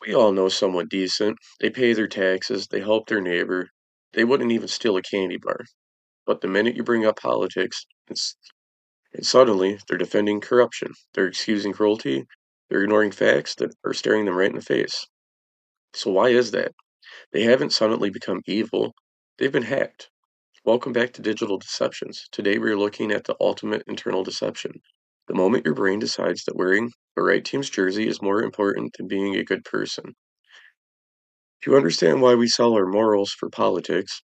We all know someone decent. They pay their taxes, they help their neighbor. They wouldn't even steal a candy bar. But the minute you bring up politics, and suddenly they're defending corruption. They're excusing cruelty. They're ignoring facts that are staring them right in the face. So why is that? They haven't suddenly become evil. They've been hacked. Welcome back to Digital Deceptions. Today we are looking at the ultimate internal deception. The moment your brain decides that wearing the right team's jersey is more important than being a good person. To understand why we sell our morals for politics,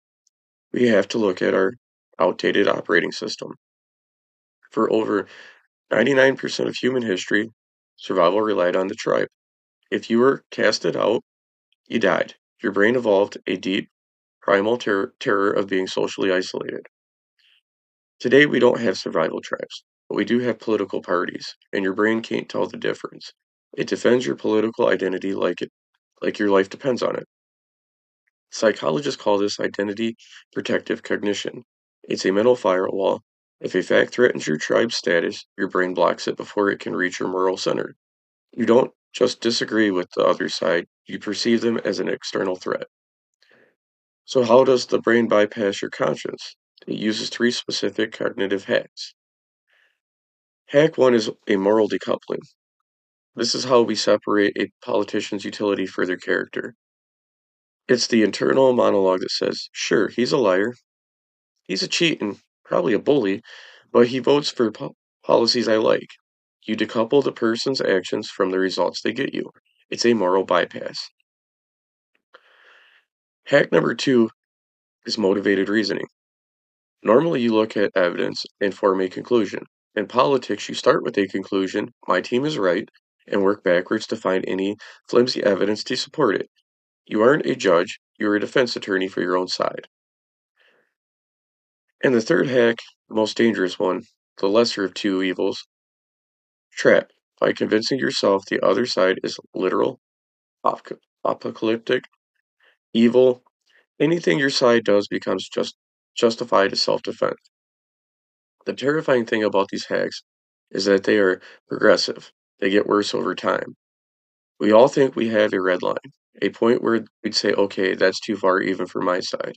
we have to look at our outdated operating system. For over 99% of human history, survival relied on the tribe. If you were casted out, you died. Your brain evolved a deep, primal terror of being socially isolated. Today, we don't have survival tribes, but we do have political parties, and your brain can't tell the difference. It defends your political identity like your life depends on it. Psychologists call this identity protective cognition. It's a mental firewall. If a fact threatens your tribe's status, your brain blocks it before it can reach your moral center. You don't just disagree with the other side, you perceive them as an external threat. So, how does the brain bypass your conscience? It uses three specific cognitive hacks. Hack one is a moral decoupling. This is how we separate a politician's utility for their character. It's the internal monologue that says, sure, he's a liar, he's a cheat and probably a bully, but he votes for policies I like. You decouple the person's actions from the results they get you. It's a moral bypass. Hack number two is motivated reasoning. Normally, you look at evidence and form a conclusion. In politics, you start with a conclusion, my team is right, and work backwards to find any flimsy evidence to support it. You aren't a judge, you're a defense attorney for your own side. And the third hack, the most dangerous one, the lesser of two evils, trap. By convincing yourself the other side is literal, apocalyptic, evil, anything your side does becomes justified as self-defense. The terrifying thing about these hacks is that they are progressive. They get worse over time. We all think we have a red line, a point where we'd say, okay, that's too far even for my side.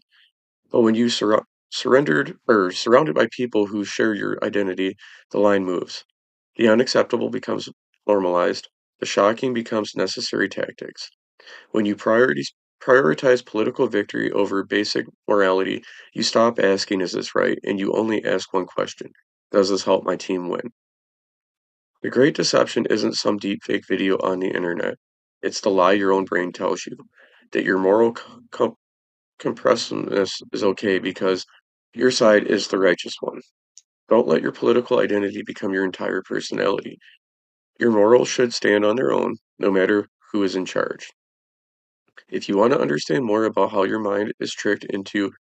But when you surrounded by people who share your identity, the line moves. The unacceptable becomes normalized. The shocking becomes necessary tactics. When you prioritize political victory over basic morality, you stop asking, is this right? And you only ask one question: does this help my team win? The great deception isn't some deepfake video on the internet. It's the lie your own brain tells you that your moral compressedness is okay because your side is the righteous one. Don't let your political identity become your entire personality. Your morals should stand on their own, no matter who is in charge. If you want to understand more about how your mind is tricked into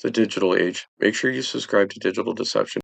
the digital age, make sure you subscribe to Digital Deception.